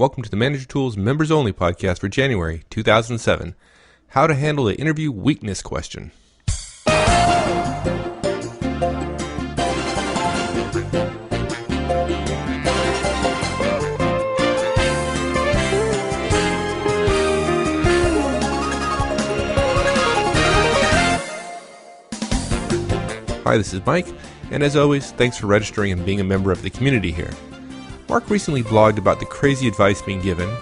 Welcome to the Manager Tools Members Only podcast for January 2007. How to handle the interview weakness question. Hi, this is Mike, and as always, thanks for registering and being a member of the community here. Mark recently blogged about the crazy advice being given,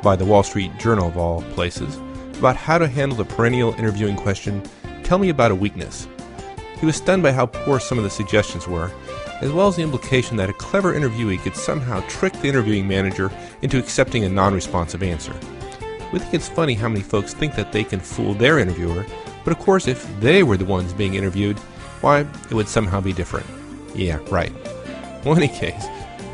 by the Wall Street Journal of all places, about how to handle the perennial interviewing question, "Tell me about a weakness." He was stunned by how poor some of the suggestions were, as well as the implication that a clever interviewee could somehow trick the interviewing manager into accepting a non-responsive answer. We think it's funny how many folks think that they can fool their interviewer, but of course if they were the ones being interviewed, why, it would somehow be different. Yeah, right. Well, in any case,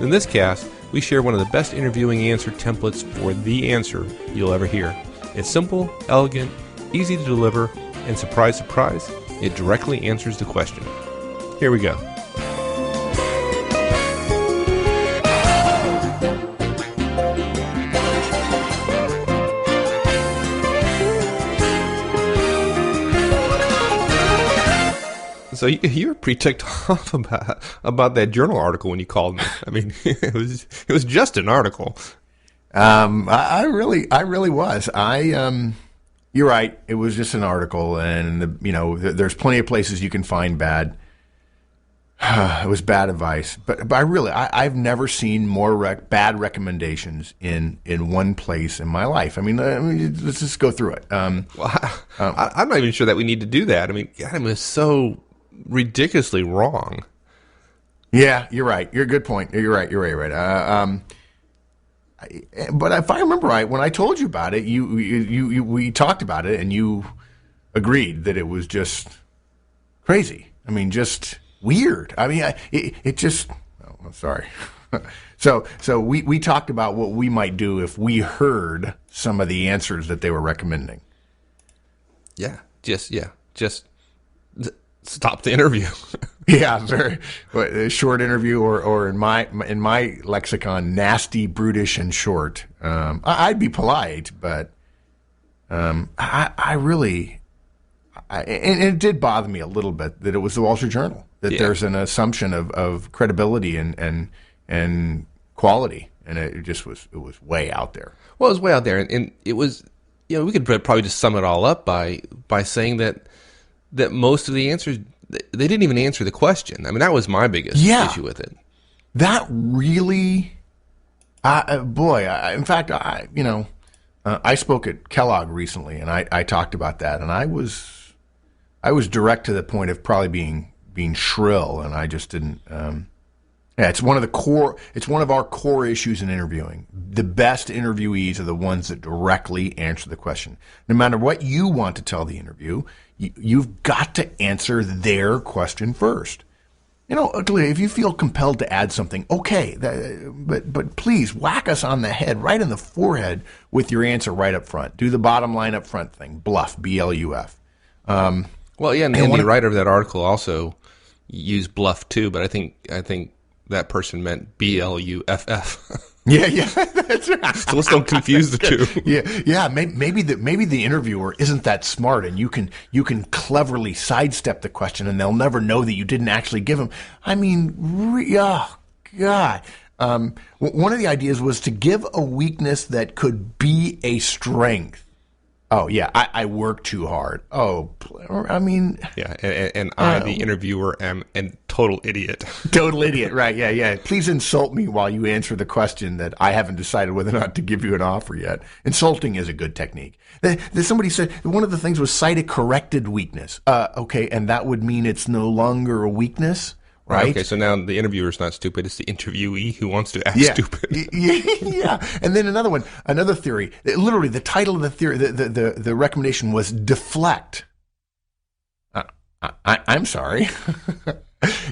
in this cast, we share one of the best interviewing answer templates for the answer you'll ever hear. It's simple, elegant, easy to deliver, and surprise, surprise, it directly answers the question. Here we go. So you were pretty ticked off about that journal article when you called me. I mean, it was just an article. I really was. You're right. It was just an article, and there's plenty of places you can find bad. It was bad advice, but I've never seen more bad recommendations in one place in my life. I mean, let's just go through it. I'm not even sure that we need to do that. I mean, God, it was so ridiculously wrong. Yeah, you're right. You're a good point. You're right. But if I remember right, when I told you about it, we talked about it, and you agreed that it was just crazy. I mean, just weird. I mean, it just. Oh, I'm sorry. So we talked about what we might do if we heard some of the answers that they were recommending. Yeah. Just stop the interview. Yeah, very a short interview, or in my lexicon, nasty, brutish, and short. I'd be polite, but I really, and it did bother me a little bit that it was the Wall Street Journal, that there's an assumption of credibility and quality, and it was way out there. Well, it was way out there, and it was, we could probably just sum it all up by saying that most of the answers, they didn't even answer the question. I mean, that was my biggest issue with it. That really, in fact, I spoke at Kellogg recently, and I talked about that, and I was direct to the point of probably being shrill, and I just didn't. It's one of our core issues in interviewing. The best interviewees are the ones that directly answer the question. No matter what you want to tell the interview, you've got to answer their question first. If you feel compelled to add something, okay, but please whack us on the head, right in the forehead, with your answer right up front. Do the bottom line up front thing. Bluff, BLUF. And the writer of that article also used bluff too, but I think that person meant BLUFF. Yeah, that's right. So let's don't confuse the two. Yeah. Maybe the interviewer isn't that smart, and you can cleverly sidestep the question, and they'll never know that you didn't actually give them. I mean, God. One of the ideas was to give a weakness that could be a strength. Oh, yeah, I work too hard. Oh, I mean... Yeah, and I, the interviewer, am a total idiot. Total idiot, right, yeah. Please insult me while you answer the question that I haven't decided whether or not to give you an offer yet. Insulting is a good technique. Somebody said one of the things was cite a corrected weakness. Okay, and that would mean it's no longer a weakness? Right. Okay, so now the interviewer's not stupid; it's the interviewee who wants to act stupid. Yeah. And then another theory. Literally, the title of the theory, the recommendation was deflect. I'm sorry.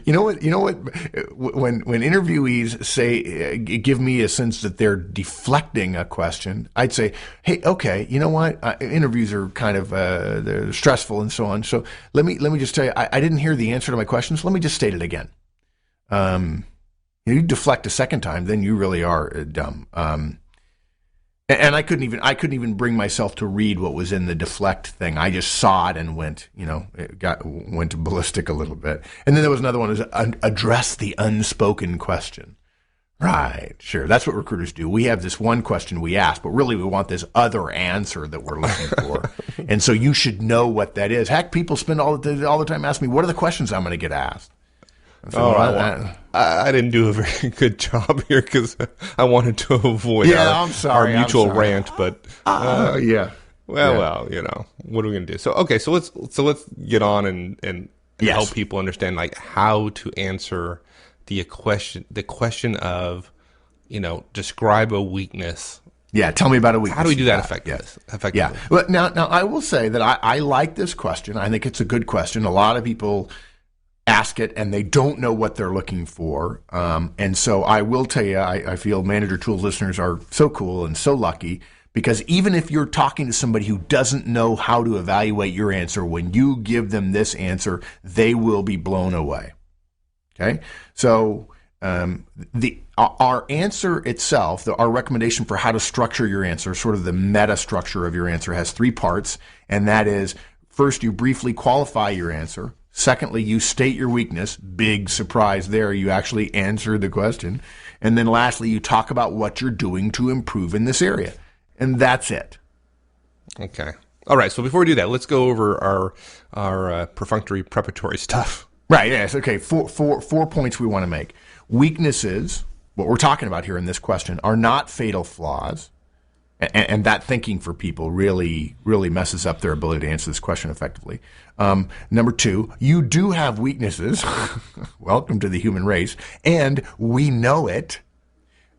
You know what? When interviewees say, give me a sense that they're deflecting a question, I'd say, hey, okay, you know what? Interviews are kind of they're stressful and so on. So let me just tell you, I didn't hear the answer to my question, so let me just state it again. You deflect a second time, then you really are dumb. And I couldn't even bring myself to read what was in the deflect thing. I just saw it and went ballistic a little bit. And then there was another one, is address the unspoken question. Right, sure. That's what recruiters do. We have this one question we ask, but really we want this other answer that we're looking for. And so you should know what that is. Heck, people spend all the time asking me, what are the questions I'm going to get asked? I didn't do a very good job here because I wanted to avoid our mutual rant. But well, what are we going to do? So let's get on and help people understand like how to answer the question of, describe a weakness. Yeah, tell me about a weakness. How do we do that effectively? Yeah. Well, now I will say that I like this question. I think it's a good question. A lot of people ask it and they don't know what they're looking for. And so I will tell you, I feel Manager Tools listeners are so cool and so lucky, because even if you're talking to somebody who doesn't know how to evaluate your answer, when you give them this answer, they will be blown away. Okay, so our answer itself, our recommendation for how to structure your answer, sort of the meta structure of your answer, has 3 parts, and that is, first, you briefly qualify your answer. Secondly, you state your weakness. Big surprise there, you actually answer the question. And then lastly, you talk about what you're doing to improve in this area. And that's it. Okay. All right, so before we do that, let's go over our perfunctory preparatory stuff. Right, yes, okay. Four points we want to make. Weaknesses, what we're talking about here in this question, are not fatal flaws. And that thinking for people really, really messes up their ability to answer this question effectively. Number 2, you do have weaknesses. Welcome to the human race. And we know it.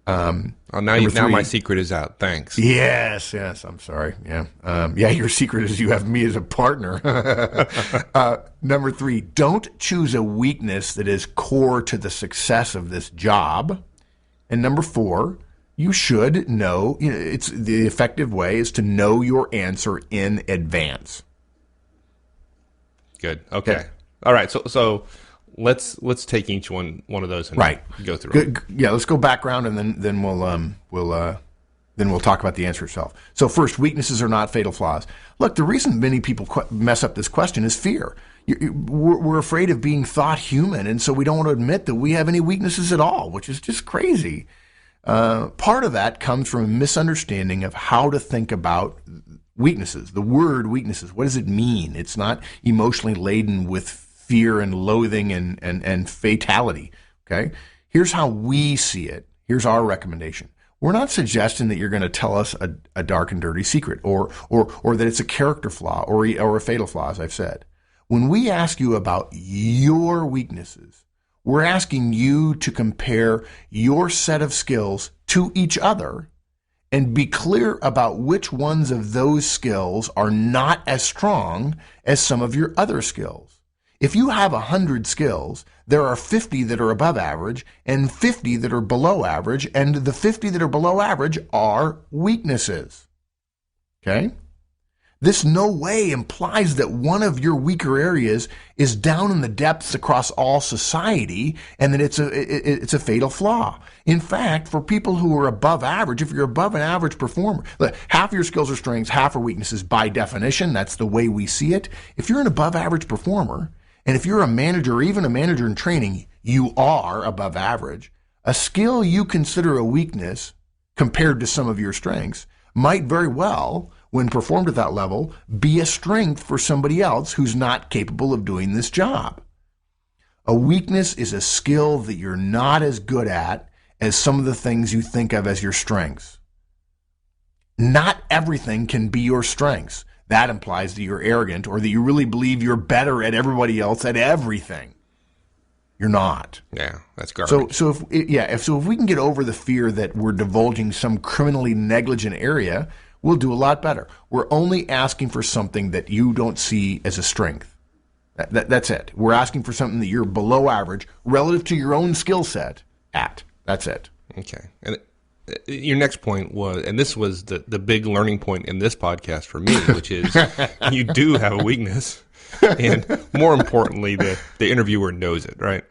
Now my secret is out. Thanks. Yes. I'm sorry. Yeah. Your secret is you have me as a partner. Number 3, don't choose a weakness that is core to the success of this job. And number 4, you should know, it's the effective way is to know your answer in advance. Good. Okay. All right. So let's take each one of those and go through it. Yeah, let's go background and then we'll talk about the answer itself. So first, weaknesses are not fatal flaws. Look, the reason many people mess up this question is fear. We're afraid of being thought human, and so we don't want to admit that we have any weaknesses at all, which is just crazy. Part of that comes from a misunderstanding of how to think about weaknesses. The word weaknesses, what does it mean? It's not emotionally laden with fear and loathing and fatality. Okay? Here's how we see it. Here's our recommendation. We're not suggesting that you're going to tell us a dark and dirty secret or that it's a character flaw or a fatal flaw, as I've said. When we ask you about your weaknesses, we're asking you to compare your set of skills to each other and be clear about which ones of those skills are not as strong as some of your other skills. If you have 100 skills, there are 50 that are above average and 50 that are below average, and the 50 that are below average are weaknesses. Okay? This no way implies that one of your weaker areas is down in the depths across all society and that it's a fatal flaw. In fact, for people who are above average, if you're above an average performer, look, half of your skills are strengths, half are weaknesses by definition. That's the way we see it. If you're an above average performer, and if you're a manager or even a manager in training, you are above average. A skill you consider a weakness compared to some of your strengths might very well, when performed at that level, be a strength for somebody else who's not capable of doing this job. A weakness is a skill that you're not as good at as some of the things you think of as your strengths. Not everything can be your strengths. That implies that you're arrogant or that you really believe you're better at everybody else at everything. You're not. Yeah, that's garbage. So if we can get over the fear that we're divulging some criminally negligent area, we'll do a lot better. We're only asking for something that you don't see as a strength. That's it. We're asking for something that you're below average relative to your own skill set at. That's it. Okay. And your next point was, and this was the big learning point in this podcast for me, which is you do have a weakness. And more importantly, the interviewer knows it, right?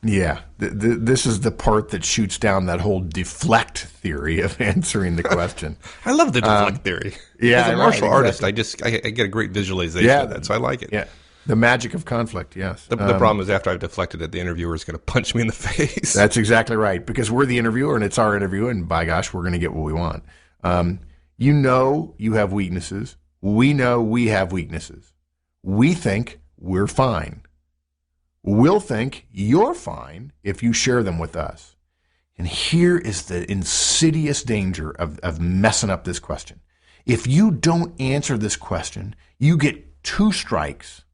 Yeah, this is the part that shoots down that whole deflect theory of answering the question. I love the deflect theory. Yeah, as a martial right, artist, exactly. I get a great visualization of that, so I like it. Yeah, the magic of conflict. Yes. The problem is after I've deflected it, the interviewer is going to punch me in the face. That's exactly right, because we're the interviewer and it's our interview, and by gosh, we're going to get what we want. You know you have weaknesses. We know we have weaknesses. We think we're fine. We'll think you're fine if you share them with us. And here is the insidious danger of messing up this question. If you don't answer this question, you get 2 strikes,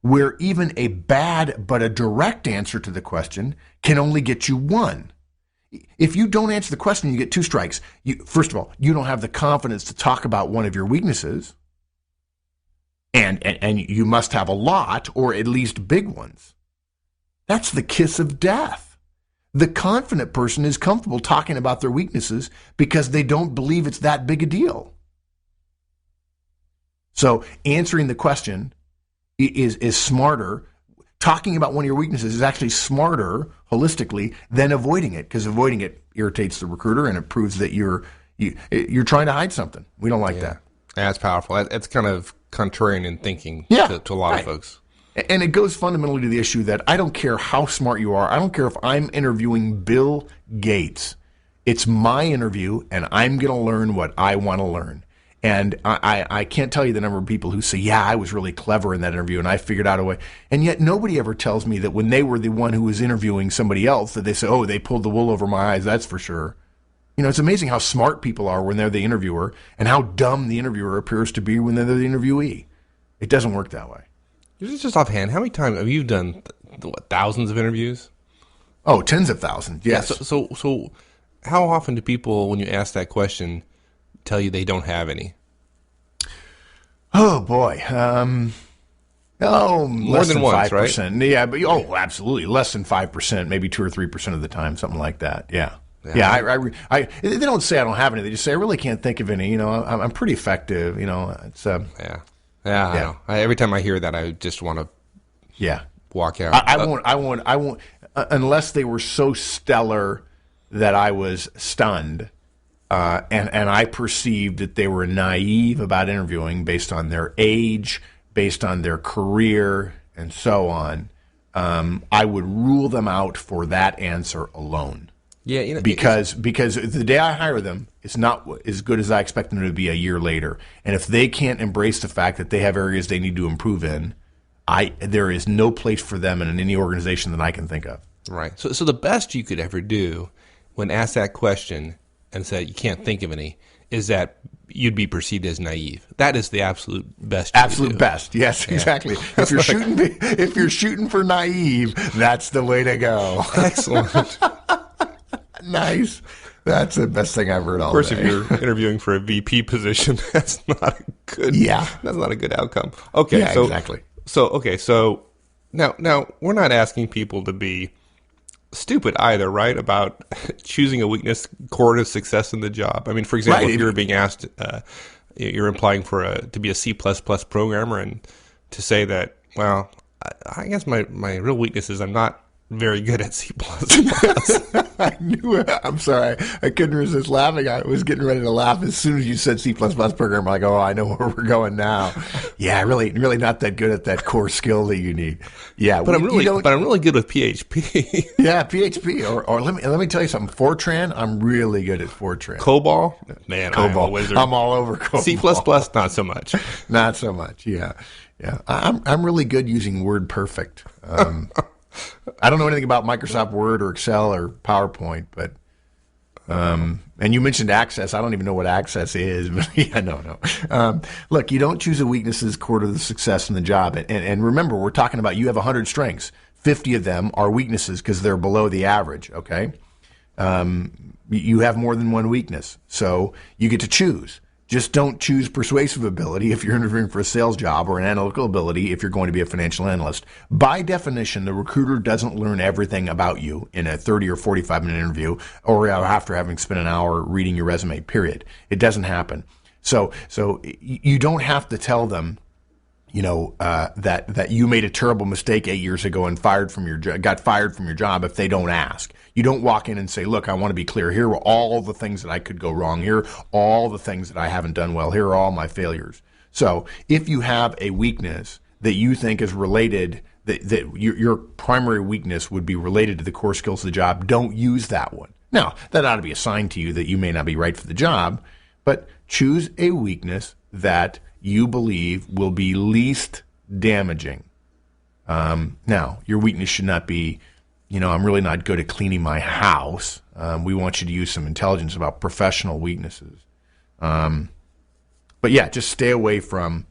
where even a bad but a direct answer to the question can only get you 1. If you don't answer the question, you get 2 strikes. First of all, you don't have the confidence to talk about one of your weaknesses. And you must have a lot, or at least big ones. That's the kiss of death. The confident person is comfortable talking about their weaknesses because they don't believe it's that big a deal. So answering the question is smarter. Talking about one of your weaknesses is actually smarter, holistically, than avoiding it, because avoiding it irritates the recruiter and it proves that you're trying to hide something. We don't like that. Yeah, that's powerful. It's kind of contrarian in thinking to a lot of folks. And it goes fundamentally to the issue that I don't care how smart you are. I don't care if I'm interviewing Bill Gates. It's my interview, and I'm going to learn what I want to learn. And I can't tell you the number of people who say, yeah, I was really clever in that interview, and I figured out a way. And yet nobody ever tells me that when they were the one who was interviewing somebody else, that they say, oh, they pulled the wool over my eyes, that's for sure. You know, it's amazing how smart people are when they're the interviewer and how dumb the interviewer appears to be when they're the interviewee. It doesn't work that way. Just offhand, how many times have you done, thousands of interviews? Oh, tens of thousands, yes. Yeah, so how often do people, when you ask that question, tell you they don't have any? Oh, boy. More than once, 5%. Right? Yeah, but absolutely. Less than 5%, maybe 2 or 3% of the time, something like that. Yeah. Yeah, they don't say I don't have any. They just say I really can't think of any. You know, I'm pretty effective. You know, it's I know. Every time I hear that, I just want to walk out. I won't unless they were so stellar that I was stunned, and I perceived that they were naive about interviewing based on their age, based on their career, and so on. I would rule them out for that answer alone. Yeah, you know, because the day I hire them, it's not as good as I expect them to be a year later. And if they can't embrace the fact that they have areas they need to improve in, there is no place for them in any organization that I can think of. Right. So the best you could ever do when asked that question and said you can't think of any is that you'd be perceived as naive. That is the absolute best. Absolute best. Yes, exactly. If you're shooting for naive, that's the way to go. Excellent. Nice. That's the best thing I've heard all day. Of course, if you're interviewing for a VP position, that's not a good. Yeah, that's not a good outcome. Okay, yeah, exactly. So now we're not asking people to be stupid either, right? About choosing a weakness core to success in the job. I mean, for example, if you're being asked, you're applying to be a C++ programmer, and to say that, well, I guess my real weakness is I'm not very good at C++. I knew it. I'm sorry. I couldn't resist laughing. I was getting ready to laugh as soon as you said C++ program. I'm like, oh, I know where we're going now. Yeah, really not that good at that core skill that you need. Yeah, but I'm really good with PHP. Yeah, PHP. Or let me tell you something. Fortran. I'm really good at Fortran. COBOL. Man, I'm a wizard. I'm all over COBOL. C++, not so much. Not so much. Yeah. I'm really good using WordPerfect. I don't know anything about Microsoft Word or Excel or PowerPoint, but and you mentioned Access. I don't even know what Access is, but yeah, no. Look, you don't choose a weakness as core to the success in the job. And remember, we're talking about you have 100 strengths. 50 of them are weaknesses because they're below the average, okay? You have more than one weakness, so you get to choose. Just don't choose persuasive ability if you're interviewing for a sales job, or an analytical ability if you're going to be a financial analyst. By definition, the recruiter doesn't learn everything about you in a 30 or 45-minute interview or after having spent an hour reading your resume, period. It doesn't happen. So you don't have to tell them that you made a terrible mistake 8 years ago and got fired from your job if they don't ask. You don't walk in and say, look, I want to be clear. Here are all the things that I could go wrong. Here are all the things that I haven't done well. Here are all my failures. So if you have a weakness that you think is related, that your primary weakness would be related to the core skills of the job, don't use that one. Now, that ought to be a sign to you that you may not be right for the job, but choose a weakness that you believe will be least damaging. Now, your weakness should not be, I'm really not good at cleaning my house. We want you to use some intelligence about professional weaknesses. But yeah, just stay away from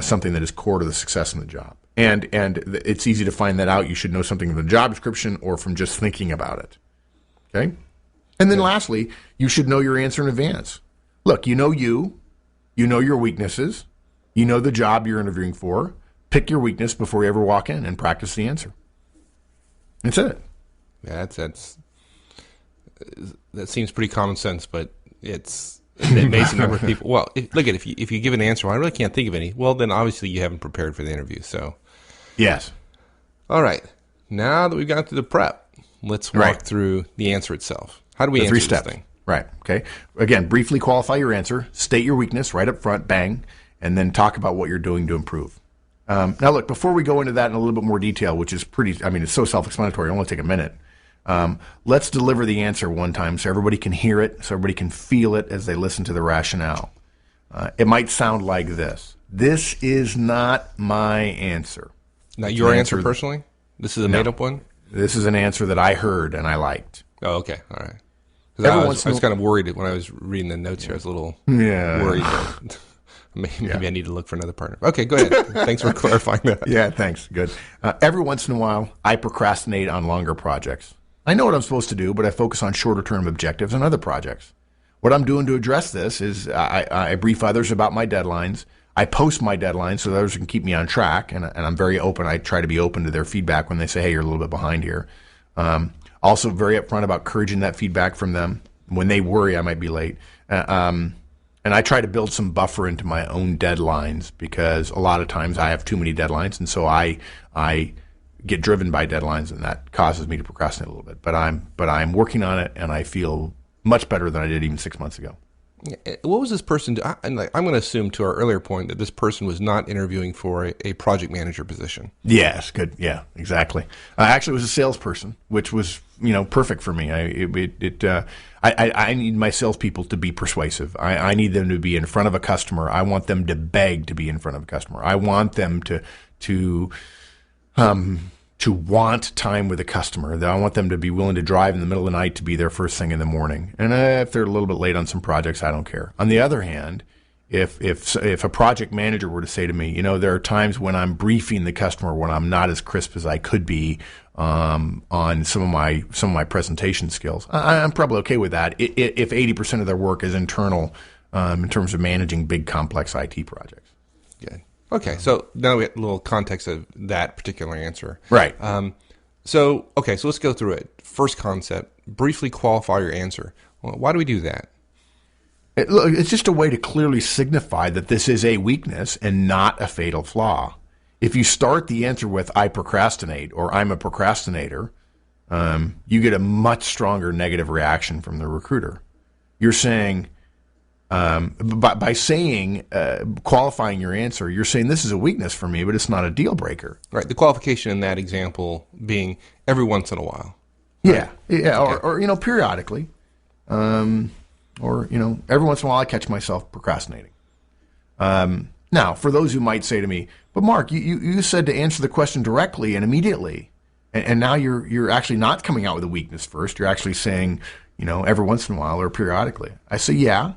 something that is core to the success in the job. And it's easy to find that out. You should know something from the job description or from just thinking about it. Okay? And then lastly, you should know your answer in advance. Look, you know your weaknesses, you know the job you're interviewing for. Pick your weakness before you ever walk in and practice the answer. That's it. Yeah, that seems pretty common sense, but it's an amazing number of people. Well, if you give an answer, well, I really can't think of any. Well, then obviously you haven't prepared for the interview. So, yes. All right. Now that we've gone through the prep, let's walk through the answer itself. How do we answer this thing? Right. Okay. Again, briefly qualify your answer, state your weakness right up front, bang, and then talk about what you're doing to improve. Now, look, before we go into that in a little bit more detail, which is it's so self-explanatory, it'll only take a minute. Let's deliver the answer one time so everybody can hear it, so everybody can feel it as they listen to the rationale. It might sound like this. This is not my answer. Not your answer personally? This is a made-up one? This is an answer that I heard and I liked. Oh, okay. All right. I was kind of worried when I was reading the notes here. I was a little worried that maybe I need to look for another partner. Okay, go ahead. Thanks for clarifying that. Yeah, thanks. Good. Every once in a while, I procrastinate on longer projects. I know what I'm supposed to do, but I focus on shorter-term objectives on other projects. What I'm doing to address this is I brief others about my deadlines. I post my deadlines so that others can keep me on track, and I'm very open. I try to be open to their feedback when they say, hey, you're a little bit behind here. Also very upfront about encouraging that feedback from them. When they worry I might be late. And I try to build some buffer into my own deadlines because a lot of times I have too many deadlines, and so I get driven by deadlines, and that causes me to procrastinate a little bit. But I'm working on it, and I feel much better than I did even 6 months ago. What was this person do? I'm going to assume, to our earlier point, that this person was not interviewing for a project manager position. Yes, good. Yeah, exactly. Actually, it was a salesperson, which was perfect for me. I need my salespeople to be persuasive. I need them to be in front of a customer. I want them to beg to be in front of a customer. I want them to want time with a customer. I want them to be willing to drive in the middle of the night to be there first thing in the morning. And if they're a little bit late on some projects, I don't care. On the other hand, if a project manager were to say to me, there are times when I'm briefing the customer when I'm not as crisp as I could be on some of my presentation skills, I'm probably okay with that. If 80% of their work is internal in terms of managing big complex IT projects. Good. Okay, so now we get a little context of that particular answer. Right. So let's go through it. First concept, briefly qualify your answer. Well, why do we do that? It's just a way to clearly signify that this is a weakness and not a fatal flaw. If you start the answer with I procrastinate or I'm a procrastinator, you get a much stronger negative reaction from the recruiter. You're saying, by saying, qualifying your answer, you're saying this is a weakness for me, but it's not a deal breaker. Right. The qualification in that example being every once in a while. Right? Yeah. Okay. Or periodically. Or every once in a while I catch myself procrastinating. Now, for those who might say to me, but Mark, you said to answer the question directly and immediately, and now you're actually not coming out with a weakness first. You're actually saying, every once in a while or periodically. I say, yeah,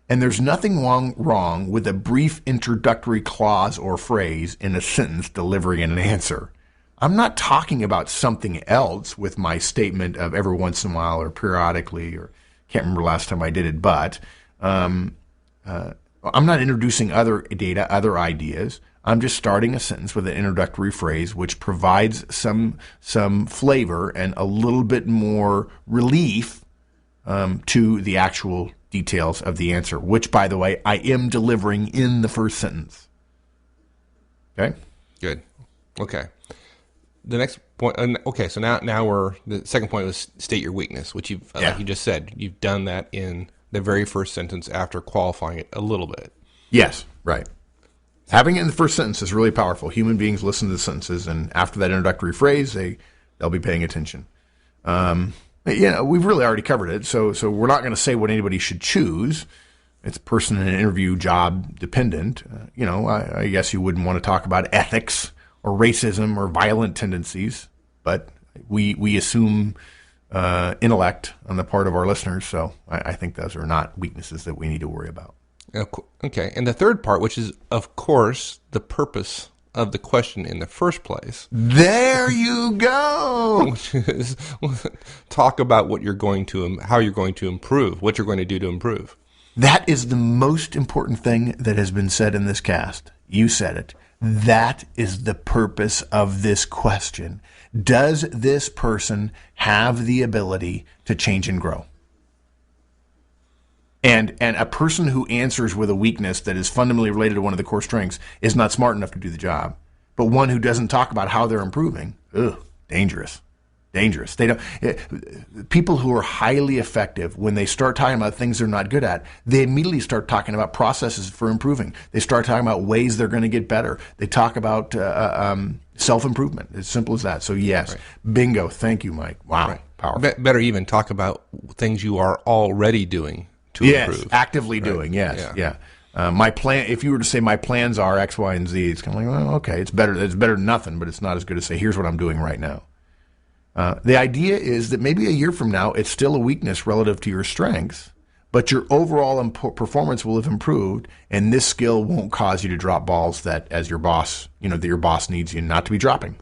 and there's nothing wrong with a brief introductory clause or phrase in a sentence delivering an answer. I'm not talking about something else with my statement of every once in a while or periodically, or can't remember last time I did it, but I'm not introducing other data, other ideas. I'm just starting a sentence with an introductory phrase which provides some flavor and a little bit more relief to the actual details of the answer, which, by the way, I am delivering in the first sentence. Okay. Good. Okay. The next point. Okay, so now the second point was state your weakness, which you've like you just said, you've done that in the very first sentence after qualifying it a little bit. Yes, right. Having it in the first sentence is really powerful. Human beings listen to the sentences, and after that introductory phrase, they'll be paying attention. We've really already covered it, so we're not going to say what anybody should choose. It's person and interview job dependent. I guess you wouldn't want to talk about ethics or racism or violent tendencies, but we assume intellect on the part of our listeners, so I think those are not weaknesses that we need to worry about. Okay, and the third part, which is, of course, the purpose of the question in the first place. There you go. Which is talk about how you're going to improve, what you're going to do to improve. That is the most important thing that has been said in this cast. You said it. That is the purpose of this question. Does this person have the ability to change and grow? And a person who answers with a weakness that is fundamentally related to one of the core strengths is not smart enough to do the job. But one who doesn't talk about how they're improving, dangerous. Dangerous. People who are highly effective, when they start talking about things they're not good at, they immediately start talking about processes for improving. They start talking about ways they're going to get better. They talk about self-improvement. As simple as that. So yes, right. Bingo. Thank you, Mike. Wow, right. Powerful. Better even talk about things you are already doing to improve. Actively doing. Yes, yeah. My plan. If you were to say my plans are X, Y, and Z, it's kind of like, well, okay, it's better. It's better than nothing, but it's not as good as say, here's what I'm doing right now. The idea is that maybe a year from now, it's still a weakness relative to your strengths, but your overall performance will have improved, and this skill won't cause you to drop balls that, as your boss, that your boss needs you not to be dropping.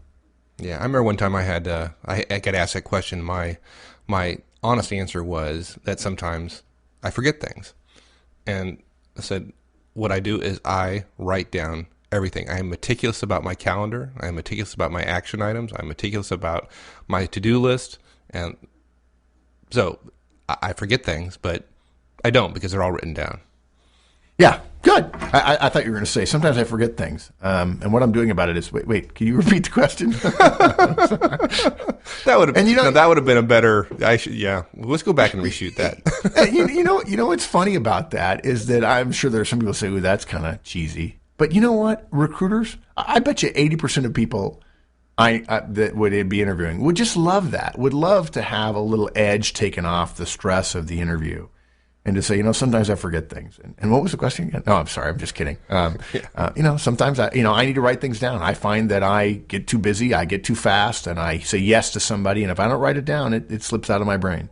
Yeah, I remember one time I got asked that question. My honest answer was that sometimes I forget things, and I said what I do is I write down everything. I am meticulous about my calendar. I am meticulous about my action items. I'm meticulous about my to-do list. And so I forget things, but I don't because they're all written down. Yeah, good. I thought you were going to say, sometimes I forget things. And what I'm doing about it is, wait, can you repeat the question? That would have been a better, let's go back and reshoot that. you know what's funny about that is that I'm sure there are some people who say, ooh, that's kind of cheesy. But you know what? Recruiters, I bet you 80% of people that would be interviewing would just love that, would love to have a little edge taken off the stress of the interview and to say, sometimes I forget things. And what was the question again? No, I'm sorry. I'm just kidding. Sometimes I need to write things down. I find that I get too busy. I get too fast and I say yes to somebody. And if I don't write it down, it slips out of my brain.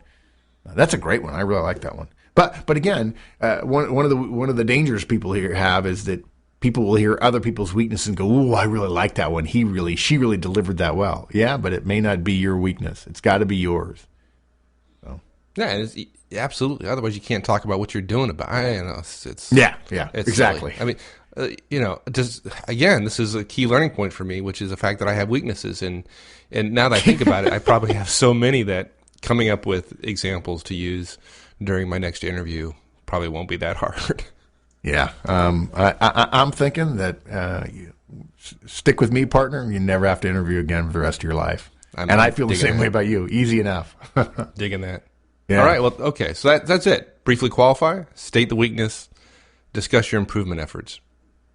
That's a great one. I really like that one. But again, one of the dangers people here have is that people will hear other people's weaknesses and go, "Ooh, I really like that one. She really delivered that well." Yeah, but it may not be your weakness. It's got to be yours. So. Yeah, absolutely. Otherwise, you can't talk about what you're doing about. It's exactly. Silly. I mean, just again, this is a key learning point for me, which is the fact that I have weaknesses, and now that I think about it, I probably have so many that coming up with examples to use during my next interview probably won't be that hard. Yeah, I'm thinking that you stick with me, partner. You never have to interview again for the rest of your life. I feel the same way about you. Easy enough. Digging that. Yeah. All right. Well, okay. So that's it. Briefly qualify, state the weakness, discuss your improvement efforts.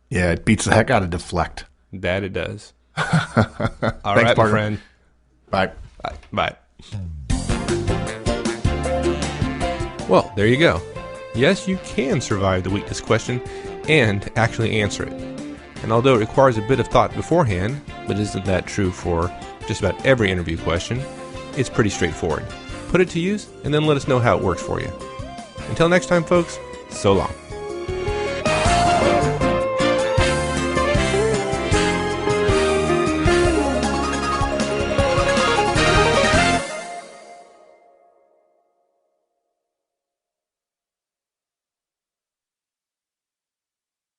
Yeah, it beats the heck out of deflect. That it does. All Thanks, right, partner. my friend. Bye. Bye. Well, there you go. Yes, you can survive the weakness question and actually answer it. And although it requires a bit of thought beforehand, but isn't that true for just about every interview question, it's pretty straightforward. Put it to use and then let us know how it works for you. Until next time, folks, so long.